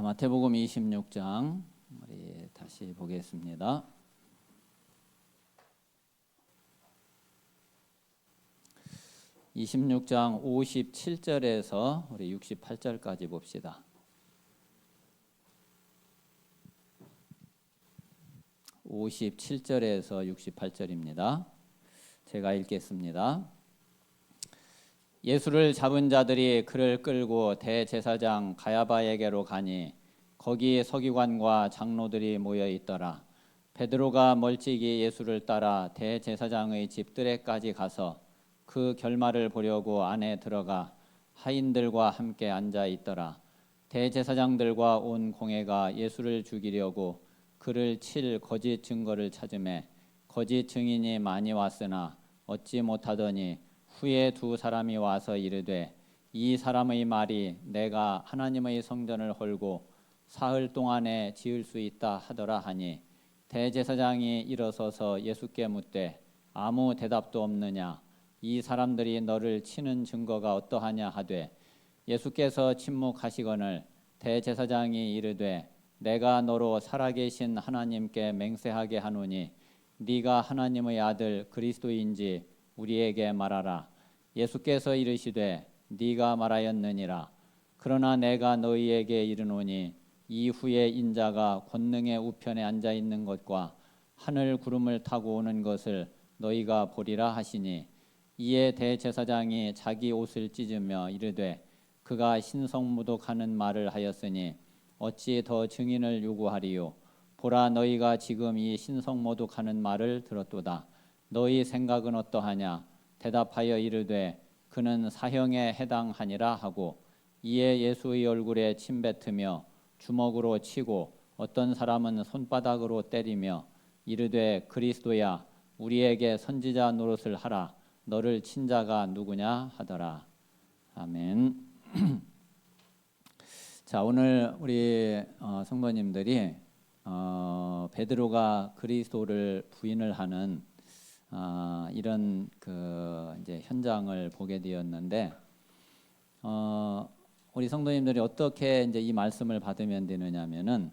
마태복음 26장 우리 다시 보겠습니다. (26장) 57절에서 우리 68절까지 봅시다. 57절에서 68절입니다. 제가 읽겠습니다. 예수를 잡은 자들이 그를 끌고 대제사장 가야바에게로 가니 거기 서기관과 장로들이 모여 있더라. 베드로가 멀찍이 예수를 따라 대제사장의 집들에까지 가서 그 결말을 보려고 안에 들어가 하인들과 함께 앉아 있더라. 대제사장들과 온 공회가 예수를 죽이려고 그를 칠 거짓 증거를 찾으매 거짓 증인이 많이 왔으나 얻지 못하더니 후에 두 사람이 와서 이르되 이 사람의 말이 내가 하나님의 성전을 헐고 사흘 동안에 지을 수 있다 하더라 하니 대제사장이 일어서서 예수께 묻되 아무 대답도 없느냐 이 사람들이 너를 치는 증거가 어떠하냐 하되 예수께서 침묵하시거늘 대제사장이 이르되 내가 너로 살아계신 하나님께 맹세하게 하노니 네가 하나님의 아들 그리스도인지 우리에게 말하라. 예수께서 이르시되 네가 말하였느니라. 그러나 내가 너희에게 이르노니 이후에 인자가 권능의 우편에 앉아 있는 것과 하늘 구름을 타고 오는 것을 너희가 보리라 하시니 이에 대제사장이 자기 옷을 찢으며 이르되 그가 신성모독하는 말을 하였으니 어찌 더 증인을 요구하리요. 보라 너희가 지금 이 신성모독하는 말을 들었도다. 너희 생각은 어떠하냐. 대답하여 이르되 그는 사형에 해당하니라 하고 이에 예수의 얼굴에 침 뱉으며 주먹으로 치고 어떤 사람은 손바닥으로 때리며 이르되 그리스도야 우리에게 선지자 노릇을 하라. 너를 친 자가 누구냐 하더라. 아멘. 자, 오늘 우리 성도님들이 베드로가 그리스도를 부인을 하는 이런 이제 현장을 보게 되었는데 우리 성도님들이 어떻게 이제 이 말씀을 받으면 되느냐면은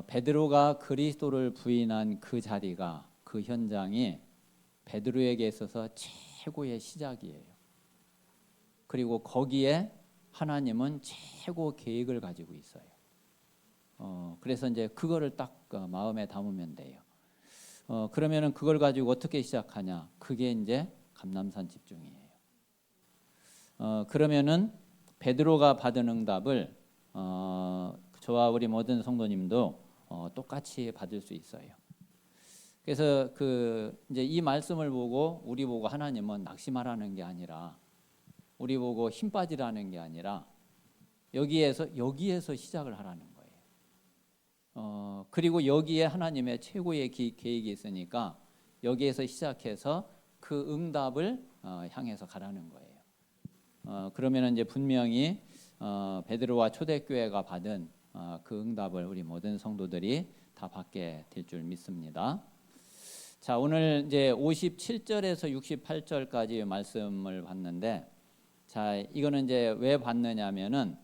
베드로가 그리스도를 부인한 그 자리가 그 현장이 베드로에게 있어서 최고의 시작이에요. 그리고 거기에 하나님은 최고 계획을 가지고 있어요. 그래서 이제 그거를 딱 마음에 담으면 돼요. 그러면은 그걸 가지고 어떻게 시작하냐? 그게 이제 감람산 집중이에요. 그러면은 베드로가 받은 응답을 저와 우리 모든 성도님도 똑같이 받을 수 있어요. 그래서 이제 이 말씀을 보고 우리 보고 하나님은 낙심하라는 게 아니라 우리 보고 힘 빠지라는 게 아니라 여기에서 시작을 하라는 거예요. 그리고 여기에 하나님의 최고의 계획이 있으니까 여기에서 시작해서 그 응답을 향해서 가라는 거예요. 그러면 이제 분명히 베드로와 초대교회가 받은 그 응답을 우리 모든 성도들이 다 받게 될 줄 믿습니다. 자, 오늘 이제 57절에서 68절까지 말씀을 봤는데, 자, 이거는 이제 왜 봤느냐면은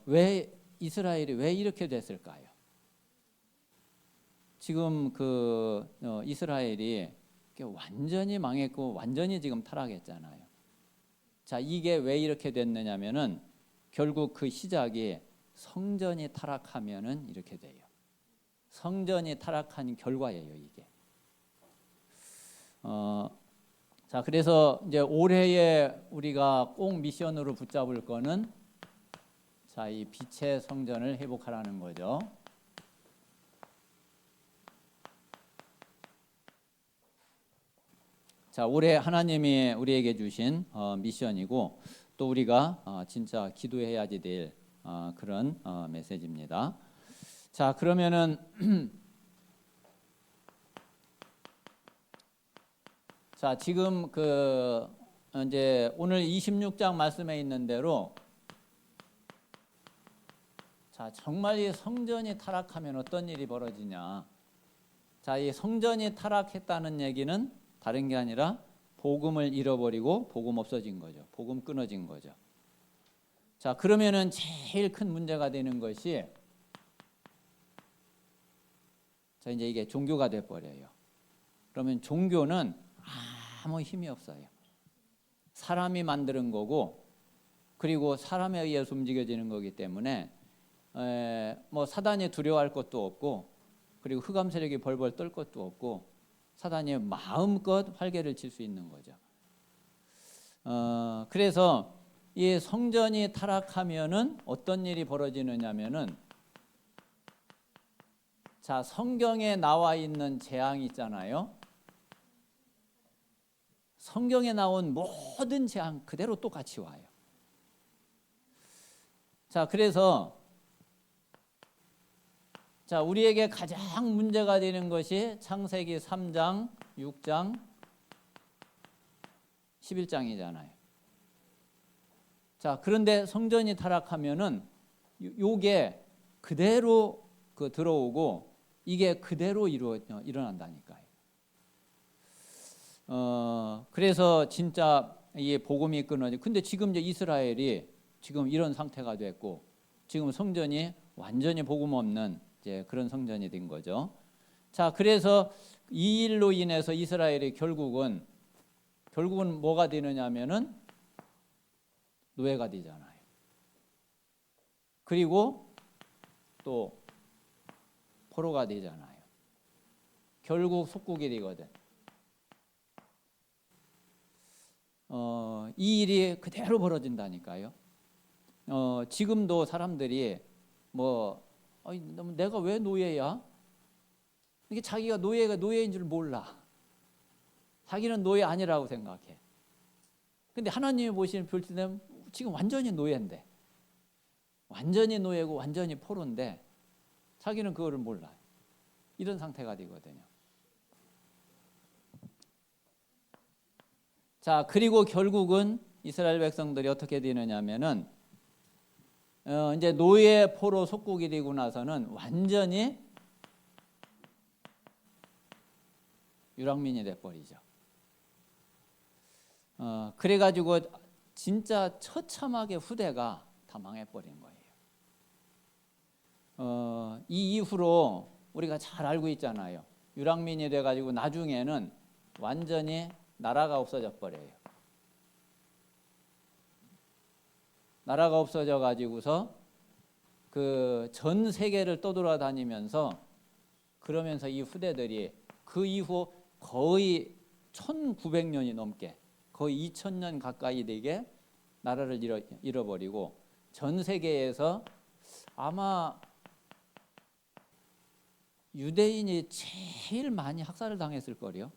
왜 이스라엘이 왜 이렇게 됐을까요? 지금 이스라엘이 완전히 망했고 완전히 지금 타락했잖아요. 자, 이게 왜 이렇게 됐느냐면은 결국 그 시작이 성전이 타락하면은 이렇게 돼요. 성전이 타락한 결과예요, 이게. 자, 그래서 이제 올해에 우리가 꼭 미션으로 붙잡을 거는 자, 이 빛의 성전을 회복하라는 거죠. 자, 올해 하나님이 우리에게 주신 미션이고 또 우리가 진짜 기도해야지 될 그런 메시지입니다. 자, 그러면은 자, 지금 이제 오늘 26장 말씀에 있는 대로 자, 정말 이 성전이 타락하면 어떤 일이 벌어지냐? 자, 이 성전이 타락했다는 얘기는 다른 게 아니라 복음을 잃어버리고 복음 없어진 거죠. 복음 끊어진 거죠. 자, 그러면은 제일 큰 문제가 되는 것이, 자, 이제 이게 종교가 돼 버려요. 그러면 종교는 아무 힘이 없어요. 사람이 만드는 거고, 그리고 사람에 의해서 움직여지는 거기 때문에 뭐 사단이 두려워할 것도 없고, 그리고 흑암 세력이 벌벌 떨 것도 없고, 사단이 마음껏 활개를 칠 수 있는 거죠. 그래서 이 성전이 타락하면은 어떤 일이 벌어지느냐면은, 자, 성경에 나와 있는 재앙 있잖아요. 성경에 나온 모든 재앙 그대로 똑같이 와요. 자, 그래서 자, 우리에게 가장 문제가 되는 것이 창세기 3장, 6장, 11장이잖아요. 자, 그런데 성전이 타락하면은 요게 그대로 들어오고 이게 그대로 일어난다니까요. 그래서 진짜 이 복음이 끊어지. 근데 지금 이제 이스라엘이 지금 이런 상태가 됐고, 지금 성전이 완전히 복음 없는 이제 그런 성전이 된 거죠. 자, 그래서 이 일로 인해서 이스라엘이 결국은 뭐가 되느냐면은 노예가 되잖아요. 그리고 또 포로가 되잖아요. 결국 속국이 되거든. 이 일이 그대로 벌어진다니까요. 지금도 사람들이 뭐 내가 왜 노예야? 이게 자기가 노예인 줄 몰라. 자기는 노예 아니라고 생각해. 근데 하나님이 보시는 볼 때는 지금 완전히 노예인데, 완전히 노예고 완전히 포로인데 자기는 그거를 몰라요. 이런 상태가 되거든요. 자, 그리고 결국은 이스라엘 백성들이 어떻게 되느냐면은 이제 노예 포로 속국이 되고 나서는 완전히 유랑민이 돼버리죠. 그래가지고 진짜 처참하게 후대가 다 망해버린 거예요. 이 이후로 우리가 잘 알고 있잖아요. 유랑민이 돼가지고 나중에는 완전히 나라가 없어져 버려요. 나라가 없어져 가지고서 그 전 세계를 떠돌아다니면서, 그러면서 이 후대들이 그 이후 거의 1900년이 넘게, 거의 2000년 가까이 되게 나라를 잃어버리고 전 세계에서 아마 유대인이 제일 많이 학살을 당했을 거래요.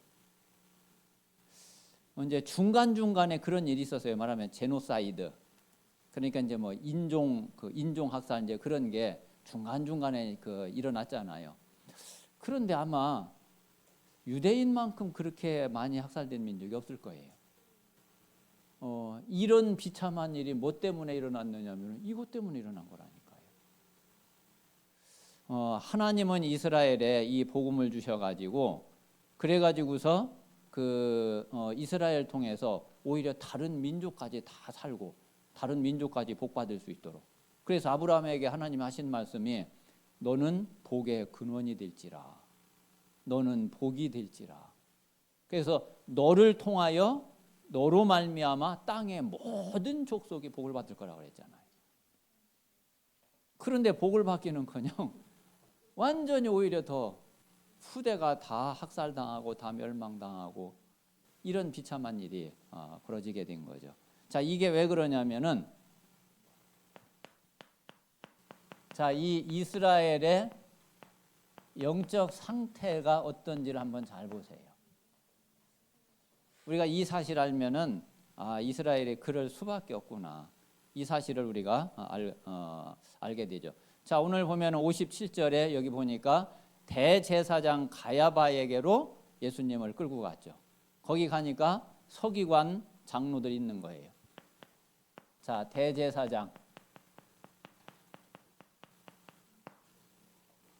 이제 중간중간에 그런 일이 있었어요. 말하면 제노사이드. 그러니까 이제 뭐 인종 학살 이제 그런 게 중간중간에 일어났잖아요. 그런데 아마 유대인만큼 그렇게 많이 학살된 민족이 없을 거예요. 이런 비참한 일이 뭐 때문에 일어났느냐면 이것 때문에 일어난 거라니까요. 하나님은 이스라엘에 이 복음을 주셔가지고, 그래가지고서 이스라엘 통해서 오히려 다른 민족까지 다 살고 다른 민족까지 복받을 수 있도록. 그래서 아브라함에게 하나님 하신 말씀이 너는 복의 근원이 될지라, 너는 복이 될지라. 그래서 너를 통하여, 너로 말미암아 땅의 모든 족속이 복을 받을 거라고 그랬잖아요. 그런데 복을 받기는커녕 완전히 오히려 더 후대가 다 학살당하고 다 멸망당하고 이런 비참한 일이 벌어지게 된 거죠. 자, 이게 왜 그러냐면은, 자, 이 이스라엘의 영적 상태가 어떤지를 한번 잘 보세요. 우리가 이 사실 알면은 이스라엘이 그럴 수밖에 없구나. 이 사실을 우리가 알게 되죠. 자, 오늘 보면 57절에 여기 보니까 대제사장 가야바에게로 예수님을 끌고 갔죠. 거기 가니까 서기관 장로들이 있는 거예요. 자, 대제사장.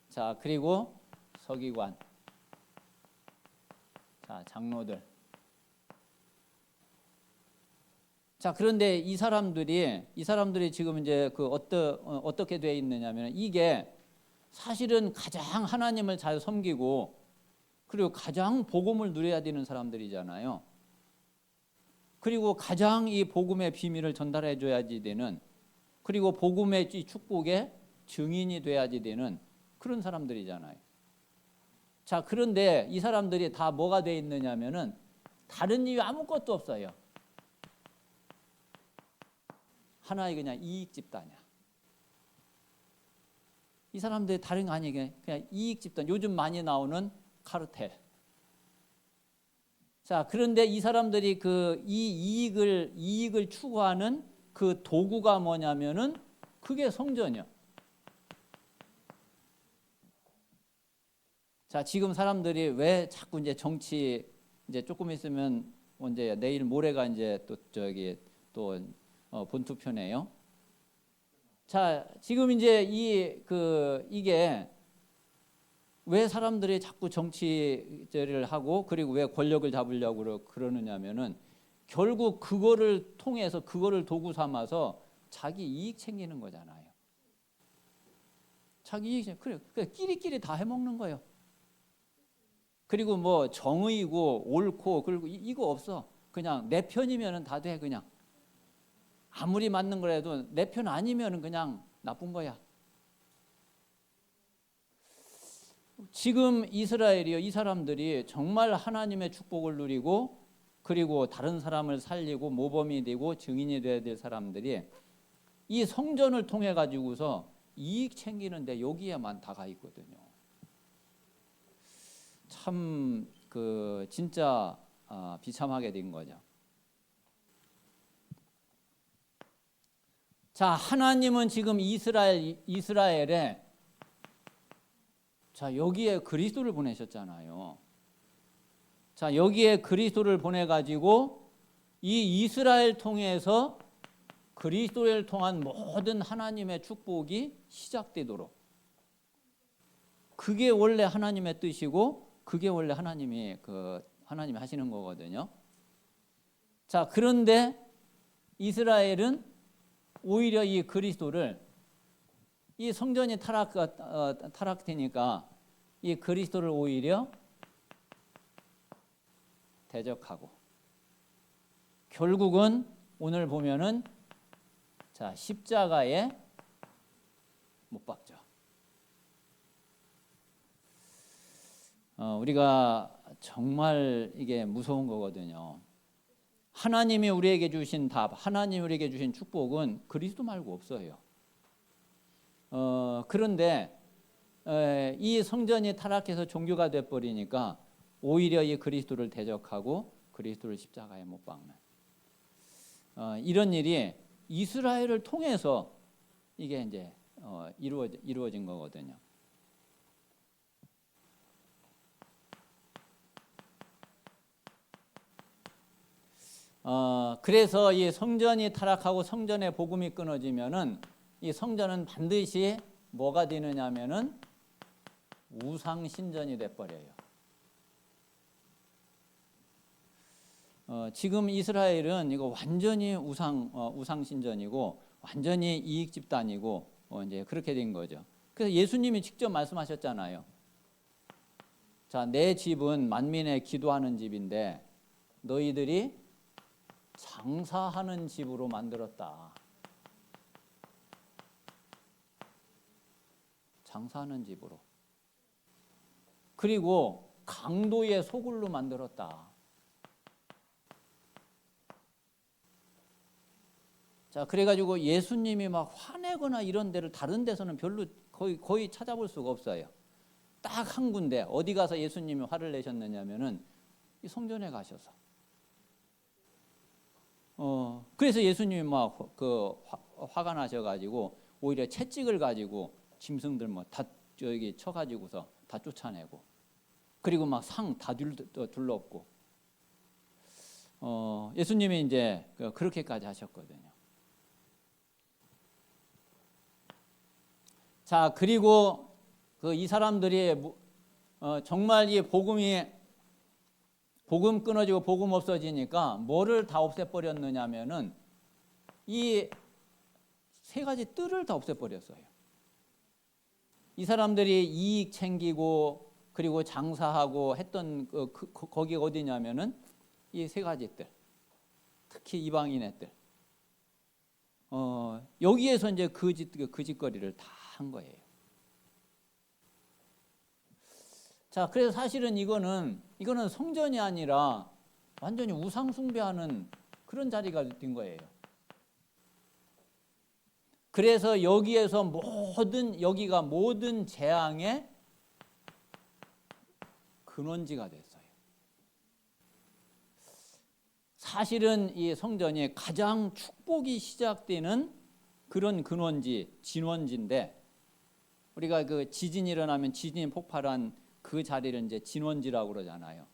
자, 그리고 서기관. 자, 장로들. 자, 그런데 이 사람들이 지금 이제 어떻게 돼 있느냐면, 이게 사실은 가장 하나님을 잘 섬기고 그리고 가장 복음을 누려야 되는 사람들이잖아요. 그리고 가장 이 복음의 비밀을 전달해 줘야지 되는, 그리고 복음의 이 축복의 증인이 돼야지 되는 그런 사람들이잖아요. 자, 그런데 이 사람들이 다 뭐가 돼 있느냐면은 다른 이유 아무것도 없어요. 하나의 그냥 이익 집단이야. 이 사람들이 다른 거 아니게 그냥 이익 집단. 요즘 많이 나오는 카르텔. 자, 그런데 이 사람들이 이 이익을 추구하는 그 도구가 뭐냐면은 그게 성전이야. 자, 지금 사람들이 왜 자꾸 이제 정치, 이제 조금 있으면 언제 내일 모레가 이제 또 본투표네요. 자, 지금 이제 이게 왜 사람들이 자꾸 정치를 하고 그리고 왜 권력을 잡으려고 그러느냐면은 결국 그거를 통해서 그거를 도구 삼아서 자기 이익 챙기는 거잖아요. 자기 이익, 그래, 끼리끼리 다 해먹는 거예요. 그리고 뭐 정의고 옳고 그리고 이거 없어. 그냥 내 편이면은 다 돼. 그냥 아무리 맞는 거라도 내 편 아니면은 그냥 나쁜 거야. 지금 이스라엘이요, 이 사람들이 정말 하나님의 축복을 누리고 그리고 다른 사람을 살리고 모범이 되고 증인이 돼야 될 사람들이 이 성전을 통해 가지고서 이익 챙기는데 여기에만 다가 있거든요. 참 진짜 비참하게 된 거죠. 자, 하나님은 지금 이스라엘에 자, 여기에 그리스도를 보내셨잖아요. 자, 여기에 그리스도를 보내 가지고 이 이스라엘 통해서 그리스도를 통한 모든 하나님의 축복이 시작되도록, 그게 원래 하나님의 뜻이고 그게 원래 하나님이 하시는 거거든요. 자, 그런데 이스라엘은 오히려 이 그리스도를, 이 성전이 타락되니까 이 그리스도를 오히려 대적하고 결국은 오늘 보면은 자, 십자가에 못 박죠. 우리가 정말 이게 무서운 거거든요. 하나님이 우리에게 주신 답, 하나님이 우리에게 주신 축복은 그리스도 말고 없어요. 그런데 이 성전이 타락해서 종교가 돼버리니까 오히려 이 그리스도를 대적하고 그리스도를 십자가에 못 박는 이런 일이 이스라엘을 통해서 이게 이제 이루어진 거거든요. 그래서 이 성전이 타락하고 성전의 복음이 끊어지면은 이 성전은 반드시 뭐가 되느냐면은 우상 신전이 돼 버려요. 지금 이스라엘은 이거 완전히 우상 신전이고 완전히 이익 집단이고 이제 그렇게 된 거죠. 그래서 예수님이 직접 말씀하셨잖아요. 자, 내 집은 만민의 기도하는 집인데 너희들이 장사하는 집으로 만들었다. 장사하는 집으로. 그리고 강도의 소굴로 만들었다. 자, 그래가지고 예수님이 막 화내거나 이런 데를 다른 데서는 별로 거의 찾아볼 수가 없어요. 딱 한 군데 어디 가서 예수님이 화를 내셨느냐면은 이 성전에 가셔서. 그래서 예수님이 막 화가 나셔가지고 오히려 채찍을 가지고 짐승들 뭐 다 쳐가지고서 다 쫓아내고, 그리고 막 상 다 둘렀고, 예수님이 이제 그렇게까지 하셨거든요. 자, 그리고 이 사람들이 정말 이 복음 끊어지고 복음 없어지니까 뭐를 다 없애버렸느냐면은 이 세 가지 뜰을 다 없애버렸어요. 이 사람들이 이익 챙기고 그리고 장사하고 했던 거기가 어디냐면은 이 세 가지 뜰, 특히 이방인의 뜰. 여기에서 이제 그 짓거리를 다 한 거예요. 자, 그래서 사실은 이거는 성전이 아니라 완전히 우상 숭배하는 그런 자리가 된 거예요. 그래서 여기에서 여기가 모든 재앙의 근원지가 됐어요. 사실은 이 성전이 가장 축복이 시작되는 그런 근원지, 진원지인데, 우리가 그 지진이 일어나면 지진이 폭발한 그 자리를 이제 진원지라고 그러잖아요.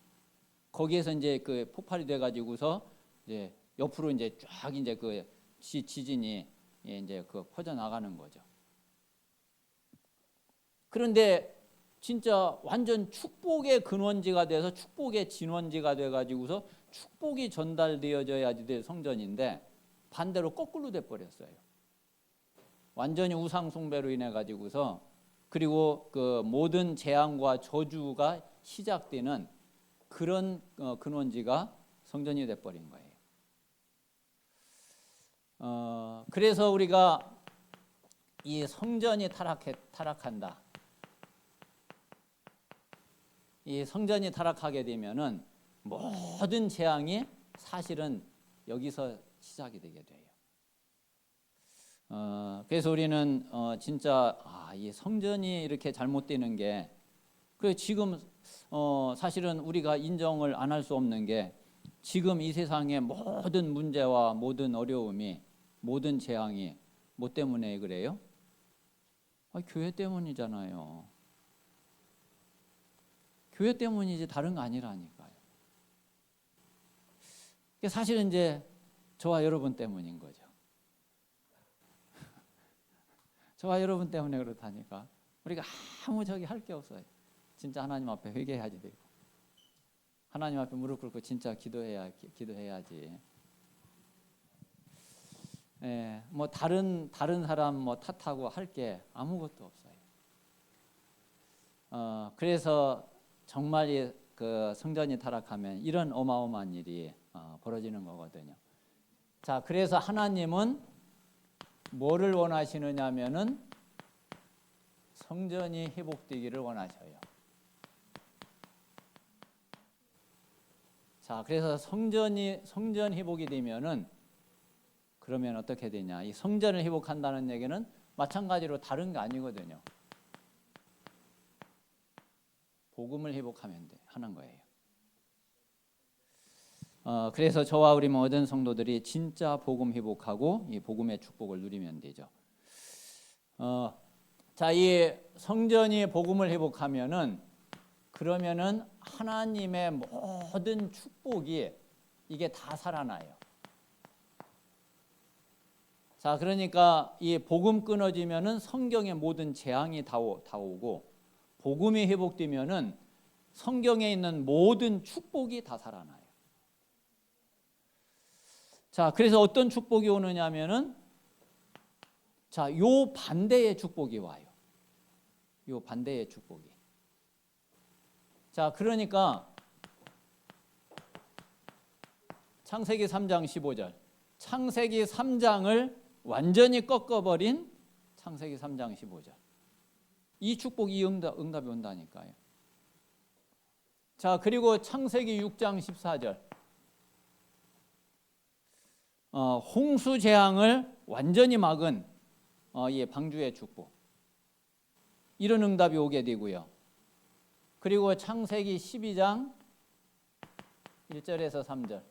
거기에서 이제 그 폭발이 돼가지고서 이제 옆으로 이제 쫙 이제 그 지진이 이제 그 퍼져 나가는 거죠. 그런데 진짜 완전 축복의 근원지가 돼서 축복의 진원지가 돼가지고서 축복이 전달되어져야지 될 성전인데 반대로 거꾸로 돼 버렸어요. 완전히 우상 숭배로 인해 가지고서 그리고 그 모든 재앙과 저주가 시작되는 그런 근원지가 성전이 돼 버린 거예요. 그래서 우리가 이 성전이 타락한다. 이 성전이 타락하게 되면은 모든 재앙이 사실은 여기서 시작이 되게 돼요. 그래서 우리는 진짜 이 성전이 이렇게 잘못되는 게 그 지금 사실은 우리가 인정을 안 할 수 없는 게 지금 이 세상의 모든 문제와 모든 어려움이 모든 재앙이 뭐 때문에 그래요? 교회 때문이잖아요. 교회 때문이지 다른 거 아니라니까요. 사실은 이제 저와 여러분 때문인 거죠. 저와 여러분 때문에 그렇다니까. 우리가 아무 저기 할 게 없어요. 진짜 하나님 앞에 회개해야지 되고, 하나님 앞에 무릎 꿇고 진짜 기도해야지. 뭐 다른 사람 뭐 탓하고 할 게 아무것도 없어요. 그래서 정말 그 성전이 타락하면 이런 어마어마한 일이 벌어지는 거거든요. 자, 그래서 하나님은 뭐를 원하시느냐면은 성전이 회복되기를 원하셔요. 자, 그래서 성전 회복이 되면은 그러면 어떻게 되냐? 이 성전을 회복한다는 얘기는 마찬가지로 다른 게 아니거든요. 복음을 회복하면 하는 거예요. 그래서 저와 우리 모든 성도들이 진짜 복음 회복하고 이 복음의 축복을 누리면 되죠. 자, 이 성전이 복음을 회복하면은 그러면은 하나님의 모든 축복이 이게 다 살아나요. 자, 그러니까 이 복음 끊어지면은 성경의 모든 재앙이 다 오고 복음이 회복되면은 성경에 있는 모든 축복이 다 살아나요. 자, 그래서 어떤 축복이 오느냐면은 자, 요 반대의 축복이 와요. 요 반대의 축복이. 자, 그러니까 창세기 3장 15절. 창세기 3장을 완전히 꺾어버린 창세기 3장 15절. 이 축복이 응답이 온다니까요. 자, 그리고 창세기 6장 14절. 홍수 재앙을 완전히 막은 이 방주의 축복. 이런 응답이 오게 되고요. 그리고 창세기 12장 1절에서 3절.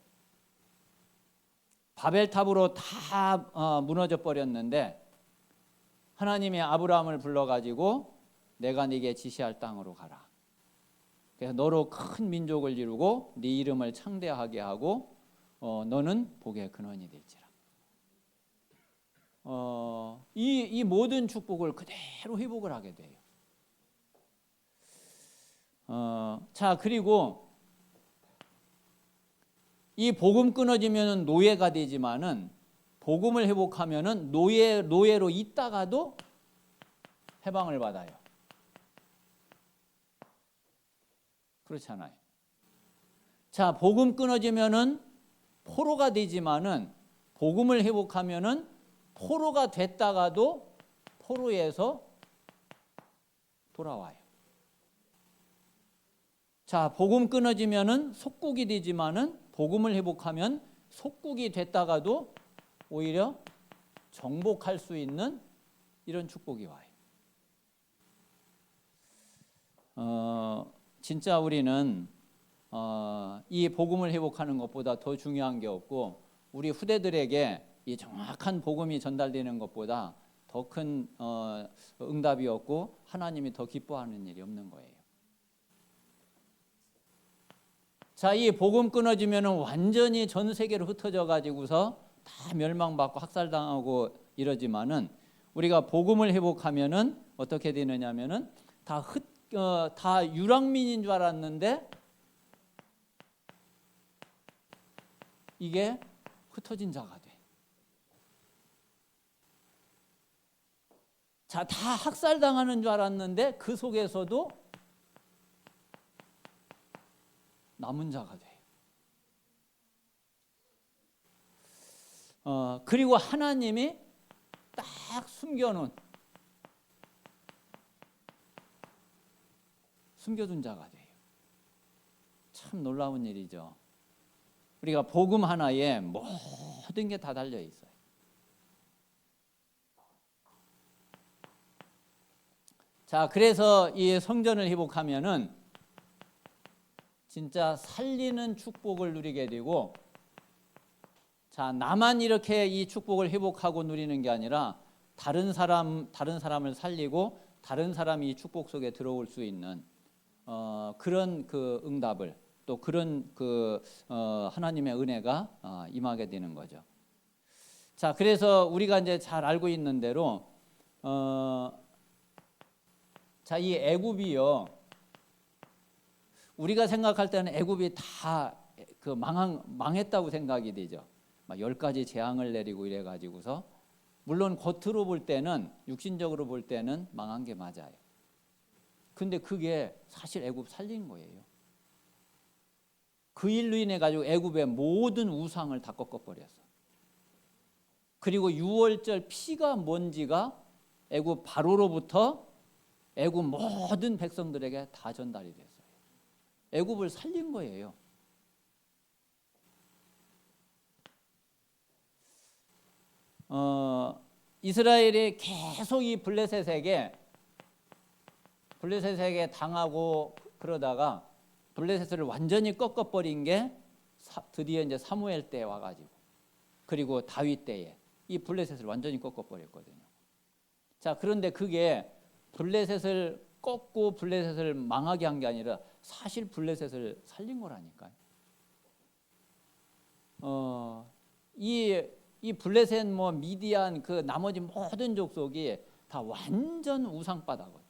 바벨탑으로 다 무너져 버렸는데 하나님이 아브라함을 불러가지고 내가 네게 지시할 땅으로 가라. 그래서 너로 큰 민족을 이루고 네 이름을 창대하게 하고 너는 복의 근원이 될지라. 이 모든 축복을 그대로 회복을 하게 돼요. 자, 그리고 이 복음 끊어지면 노예가 되지만은 복음을 회복하면은 노예로 있다가도 해방을 받아요. 그렇잖아요. 자, 복음 끊어지면은 포로가 되지만은 복음을 회복하면은 포로가 됐다가도 포로에서 돌아와요. 자, 복음 끊어지면은 속국이 되지만은 복음을 회복하면 속국이 됐다가도 오히려 정복할 수 있는 이런 축복이 와요. 진짜 우리는 이 복음을 회복하는 것보다 더 중요한 게 없고, 우리 후대들에게 이 정확한 복음이 전달되는 것보다 더 큰 응답이 없고 하나님이 더 기뻐하는 일이 없는 거예요. 자, 이 복음 끊어지면 완전히 전 세계로 흩어져 가지고서 다 멸망받고 학살당하고 이러지만은, 우리가 복음을 회복하면은 어떻게 되느냐면은 다 유랑민인 줄 알았는데 이게 흩어진 자가 돼. 자, 다 학살당하는 줄 알았는데 그 속에서도 남은 자가 돼. 그리고 하나님이 딱 숨겨둔 자가 돼요. 참 놀라운 일이죠. 우리가 복음 하나에 모든 게 다 달려 있어요. 자, 그래서 이 성전을 회복하면은 진짜 살리는 축복을 누리게 되고, 자, 나만 이렇게 이 축복을 회복하고 누리는 게 아니라 다른 사람을 살리고 다른 사람이 이 축복 속에 들어올 수 있는 그런 그 응답을, 또 그런 하나님의 은혜가 임하게 되는 거죠. 자, 그래서 우리가 이제 잘 알고 있는 대로 자, 이 애굽이요, 우리가 생각할 때는 애굽이 다 망했다고 생각이 되죠. 막 10가지 재앙을 내리고 이래 가지고서, 물론 겉으로 볼 때는, 육신적으로 볼 때는 망한 게 맞아요. 근데 그게 사실 애굽 살린 거예요. 그 일로 인해 가지고 애굽의 모든 우상을 다 꺾어버렸어. 그리고 유월절 피가 뭔지가 애굽 바로로부터 애굽 모든 백성들에게 다 전달이 됐어요. 애굽을 살린 거예요. 이스라엘이 계속 이 블레셋에게 당하고 그러다가 블레셋을 완전히 꺾어버린 게 드디어 이제 사무엘 때에 와가지고, 그리고 다윗 때에 이 블레셋을 완전히 꺾어버렸거든요. 자, 그런데 그게 블레셋을 꺾고 블레셋을 망하게 한 게 아니라 사실 블레셋을 살린 거라니까요. 이 블레셋, 미디안, 그 나머지 모든 족속이 다 완전 우상바다거든요.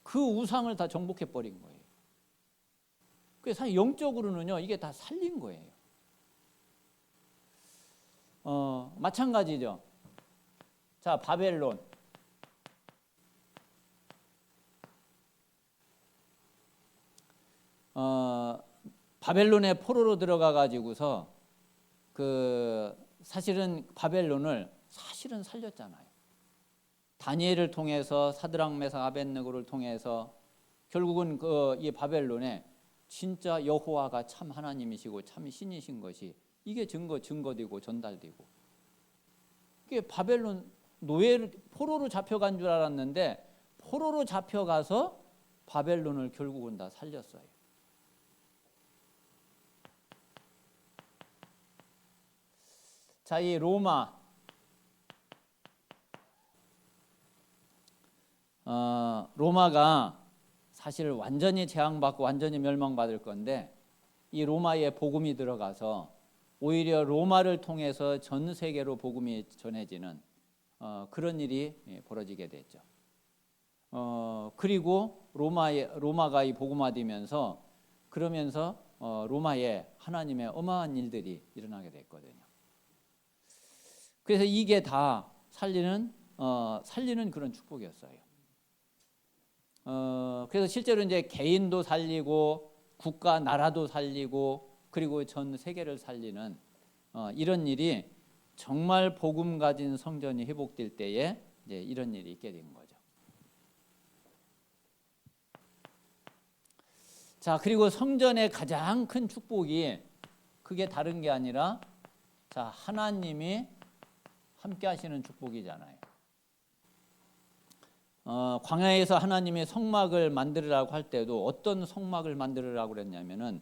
그 우상을 다 정복해 버린 거예요. 그래서 사실 영적으로는요, 이게 다 살린 거예요. 마찬가지죠. 자, 바벨론. 바벨론에 포로로 들어가 가지고서 사실은 바벨론을 사실은 살렸잖아요. 다니엘을 통해서, 사드락 메삭 아벳느고를 통해서 결국은 이 바벨론에 진짜 여호와가 참 하나님이시고 참 신이신 것이 이게 증거되고 전달되고, 이게 바벨론 포로로 잡혀간 줄 알았는데 포로로 잡혀가서 바벨론을 결국은 다 살렸어요. 자, 이 로마가 사실 완전히 재앙받고 완전히 멸망받을 건데, 이 로마에 복음이 들어가서 오히려 로마를 통해서 전 세계로 복음이 전해지는 그런 일이 벌어지게 됐죠. 그리고 로마가 이 복음화되면서, 그러면서 로마에 하나님의 어마어마한 일들이 일어나게 됐거든요. 그래서 이게 다 살리는 그런 축복이었어요. 그래서 실제로 이제 개인도 살리고 국가 나라도 살리고 그리고 전 세계를 살리는 이런 일이 정말 복음 가진 성전이 회복될 때에 이제 이런 일이 있게 된 거죠. 자, 그리고 성전의 가장 큰 축복이 그게 다른 게 아니라 자, 하나님이 함께 하시는 축복이잖아요. 광야에서 하나님이 성막을 만들으라고 할 때도 어떤 성막을 만들으라고 그랬냐면은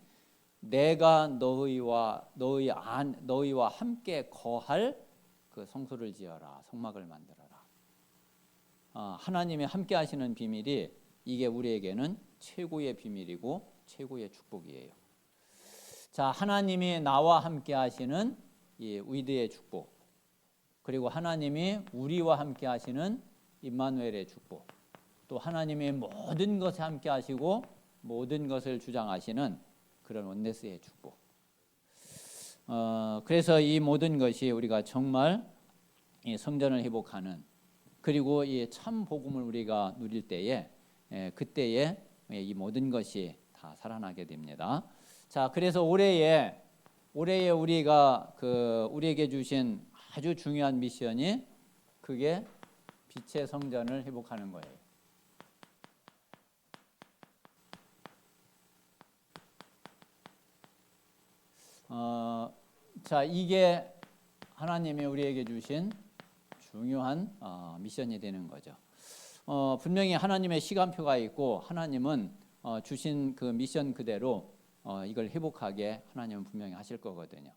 내가 너희와 함께 거할 그 성소를 지어라, 성막을 만들어라. 하나님이 함께 하시는 비밀이 이게 우리에게는 최고의 비밀이고 최고의 축복이에요. 자, 하나님이 나와 함께 하시는 이 위대의 축복, 그리고 하나님이 우리와 함께 하시는 임마누엘의 축복, 또 하나님이 모든 것에 함께 하시고 모든 것을 주장하시는 그런 온네스의 축복. 그래서 이 모든 것이 우리가 정말 이 성전을 회복하는, 그리고 이 참 복음을 우리가 누릴 때에 그때에 이 모든 것이 다 살아나게 됩니다. 자, 그래서 올해에 우리가 우리에게 주신 아주 중요한 미션이 그게 빛의 성전을 회복하는 거예요. 자, 이게 하나님이 우리에게 주신 중요한 미션이 되는 거죠. 분명히 하나님의 시간표가 있고 하나님은 주신 그 미션 그대로 이걸 회복하게 하나님은 분명히 하실 거거든요.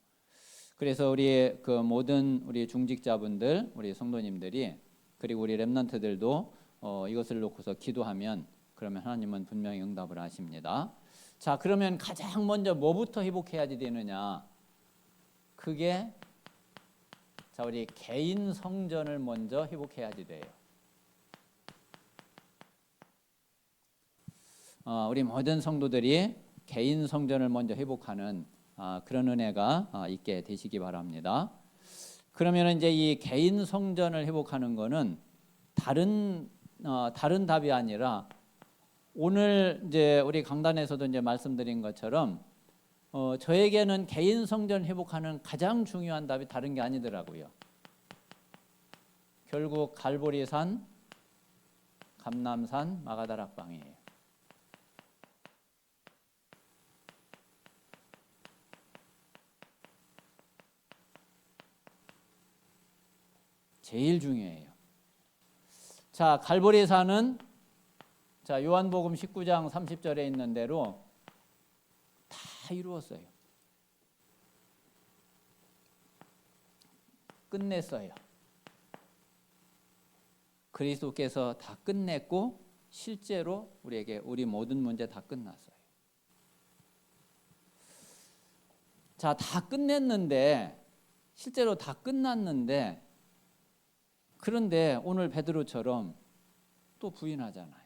그래서 우리 그 모든 우리 중직자분들, 우리 성도님들이, 그리고 우리 렘넌트들도 이것을 놓고서 기도하면 그러면 하나님은 분명히 응답을 하십니다. 자, 그러면 가장 먼저 뭐부터 회복해야 되느냐? 그게 자, 우리 개인 성전을 먼저 회복해야지 돼요. 우리 모든 성도들이 개인 성전을 먼저 회복하는 그런 은혜가 있게 되시기 바랍니다. 그러면 이제 이 개인 성전을 회복하는 거는 다른 답이 아니라 오늘 이제 우리 강단에서도 이제 말씀드린 것처럼 저에게는 개인 성전 회복하는 가장 중요한 답이 다른 게 아니더라고요. 결국 갈보리산, 감람산, 마가다락방이에요. 제일 중요해요. 자, 갈보리산은 자, 요한복음 19장 30절에 있는 대로 다 이루었어요. 끝냈어요. 그리스도께서 다 끝냈고 실제로 우리 모든 문제 다 끝났어요. 자, 다 끝냈는데 실제로 다 끝났는데 그런데 오늘 베드로처럼 또 부인하잖아요.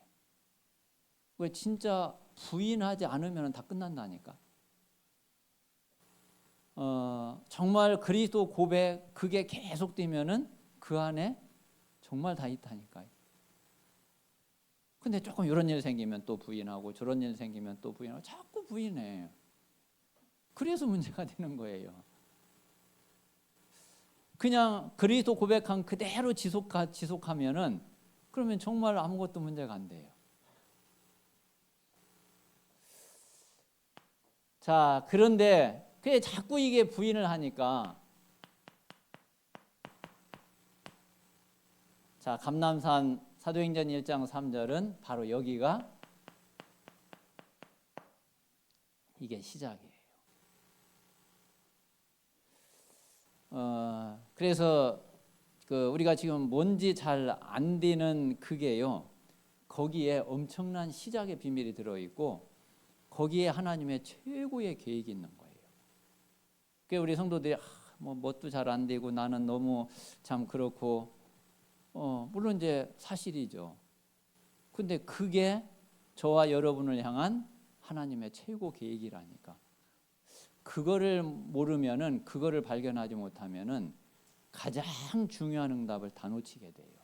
왜 진짜 부인하지 않으면 다 끝난다니까. 정말 그리스도 고백 그게 계속되면은 그 안에 정말 다 있다니까요. 근데 조금 이런 일 생기면 또 부인하고 저런 일 생기면 또 부인하고 자꾸 부인해. 그래서 문제가 되는 거예요. 그냥 그리스도 고백한 그대로 지속하면은 그러면 정말 아무것도 문제가 안 돼요. 자, 그런데 그게 자꾸 이게 부인을 하니까 자, 감람산 사도행전 1장 3절은 바로 여기가 이게 시작이에요. 그래서 우리가 지금 뭔지 잘 안 되는 그게요. 거기에 엄청난 시작의 비밀이 들어있고 거기에 하나님의 최고의 계획이 있는 거예요. 그러니까 우리 성도들이 뭣도 잘 안 되고 나는 너무 참 그렇고 물론 이제 사실이죠. 근데 그게 저와 여러분을 향한 하나님의 최고 계획이라니까. 그거를 모르면은 그거를 발견하지 못하면은 가장 중요한 응답을 다 놓치게 돼요.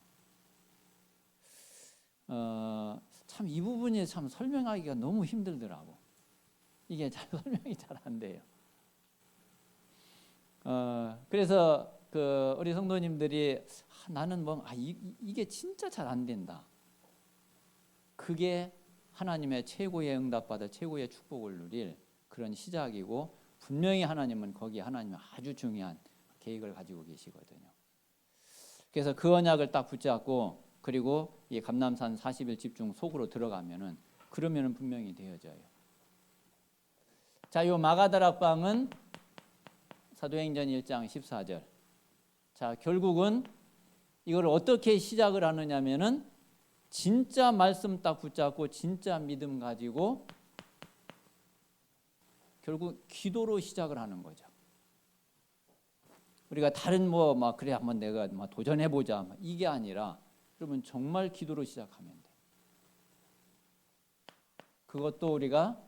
참 이 부분이 참 설명하기가 너무 힘들더라고. 이게 잘 설명이 잘 안 돼요. 그래서 우리 성도님들이 나는 이게 진짜 잘 안 된다. 그게 하나님의 최고의 응답받아 최고의 축복을 누릴 그런 시작이고, 분명히 하나님은 거기에 하나님의 아주 중요한 계획을 가지고 계시거든요. 그래서 그 언약을 딱 붙잡고, 그리고 이 감람산 40일 집중 속으로 들어가면은, 그러면은 분명히 되어져요. 자, 요 마가다락방은 사도행전 1장 14절. 자, 결국은 이걸 어떻게 시작을 하느냐면은, 진짜 말씀 딱 붙잡고 진짜 믿음 가지고 결국 기도로 시작을 하는 거죠. 우리가 다른 그래 한번 내가 도전해 보자 이게 아니라, 그러면 정말 기도로 시작하면 돼. 그것도 우리가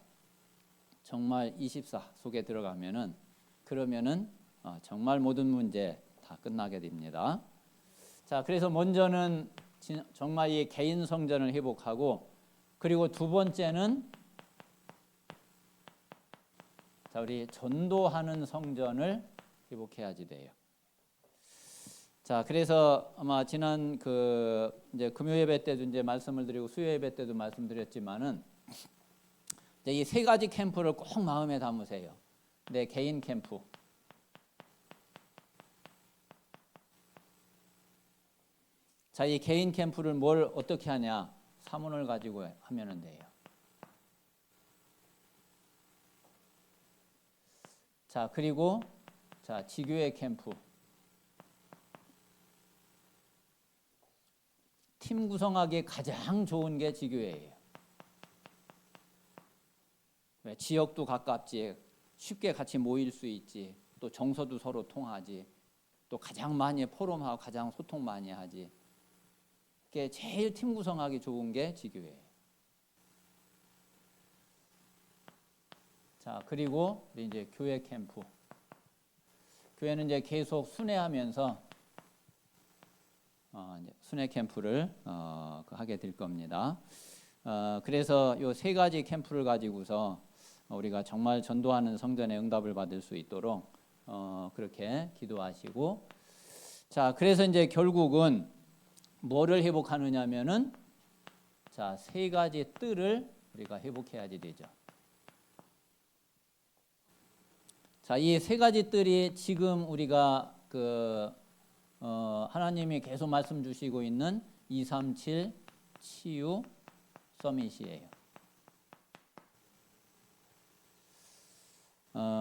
정말 24 속에 들어가면은, 그러면은 정말 모든 문제 다 끝나게 됩니다. 자, 그래서 먼저는 정말 이 개인 성전을 회복하고, 그리고 두 번째는 자, 우리 전도하는 성전을 회복해야지 돼요. 자, 그래서 아마 지난 이제 금요 예배 때도 이제 말씀을 드리고 수요 예배 때도 말씀드렸지만은, 이 세 가지 캠프를 꼭 마음에 담으세요. 내 개인 캠프, 자, 이 개인 캠프를 뭘 어떻게 하냐? 사문을 가지고 하면 돼요. 자, 그리고 자, 지교회 캠프. 팀 구성하기 가장 좋은 게 지교회예요. 왜? 지역도 가깝지, 쉽게 같이 모일 수 있지, 또 정서도 서로 통하지, 또 가장 많이 포럼하고 가장 소통 많이 하지. 제일 팀 구성하기 좋은 게 지교회예요. 자, 그리고 이제 교회 캠프. 교회는 이제 계속 순회하면서 이제 순회 캠프를 하게 될 겁니다. 그래서 요 세 가지 캠프를 가지고서 우리가 정말 전도하는 성전의 응답을 받을 수 있도록 그렇게 기도하시고, 자, 그래서 이제 결국은 뭐를 회복하느냐면은, 자, 세 가지 뜰을 우리가 회복해야지 되죠. 자, 이 세 가지 뜰이 지금 우리가 하나님이 계속 말씀 주시고 있는 237 치유 서밋이에요.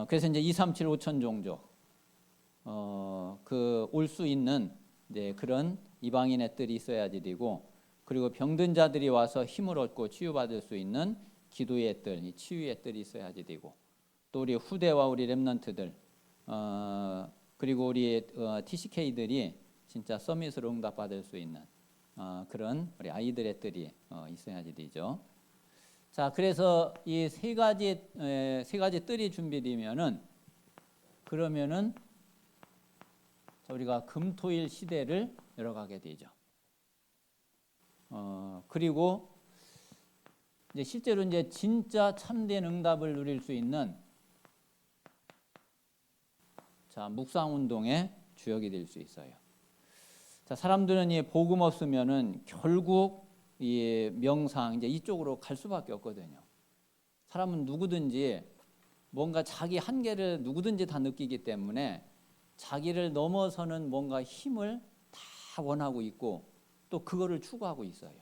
그래서 이제 237 5천 종족 올 수 있는 이제 그런 이방인의 뜰이 있어야지 되고, 그리고 병든 자들이 와서 힘을 얻고 치유받을 수 있는 기도의 뜰, 이 치유의 뜰이 있어야지 되고, 또 우리 후대와 우리 렘넌트들, 그리고 우리 TCK들이 진짜 서밋으로 응답받을 수 있는 그런 우리 아이들의 뜰이 있어야지 되죠. 자, 그래서 이 세 가지 뜰이 준비되면은, 그러면은 우리가 금토일 시대를 열어가게 되죠. 그리고 이제 실제로 이제 진짜 참된 응답을 누릴 수 있는, 자, 묵상 운동의 주역이 될 수 있어요. 자, 사람들은 이 복음 없으면은 결국 이 명상 이제 이쪽으로 갈 수밖에 없거든요. 사람은 누구든지 뭔가 자기 한계를 누구든지 다 느끼기 때문에 자기를 넘어서는 뭔가 힘을 다 원하고 있고, 또 그거를 추구하고 있어요.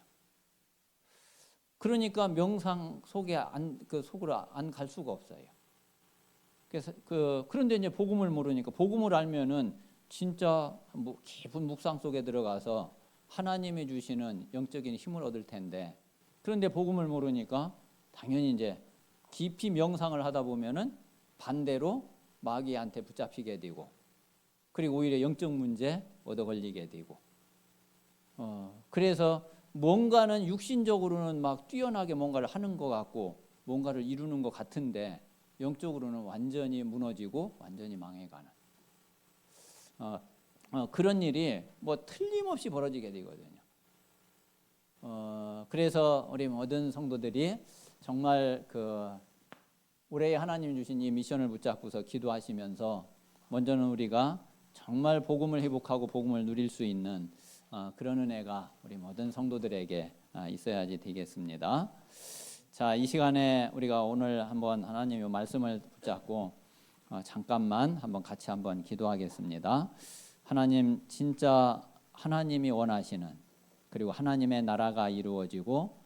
그러니까 명상 속에 속으로 안 갈 수가 없어요. 그래서 그런데 이제 복음을 모르니까, 복음을 알면은 진짜 깊은 묵상 속에 들어가서 하나님이 주시는 영적인 힘을 얻을 텐데, 그런데 복음을 모르니까 당연히 이제 깊이 명상을 하다 보면은 반대로 마귀한테 붙잡히게 되고, 그리고 오히려 영적 문제 얻어 걸리게 되고, 그래서 뭔가는 육신적으로는 막 뛰어나게 뭔가를 하는 것 같고 뭔가를 이루는 것 같은데, 영적으로는 완전히 무너지고 완전히 망해가는. 그런 일이 뭐 틀림없이 벌어지게 되거든요. 그래서 우리 모든 성도들이 정말 올해 하나님 주신 이 미션을 붙잡고서 기도하시면서 먼저는 우리가 정말 복음을 회복하고 복음을 누릴 수 있는 그런 은혜가 우리 모든 성도들에게 있어야지 되겠습니다. 자, 이 시간에 우리가 오늘 한번 하나님의 말씀을 붙잡고 잠깐만 한번 같이 한번 기도하겠습니다. 하나님, 진짜 하나님이 원하시는, 그리고 하나님의 나라가 이루어지고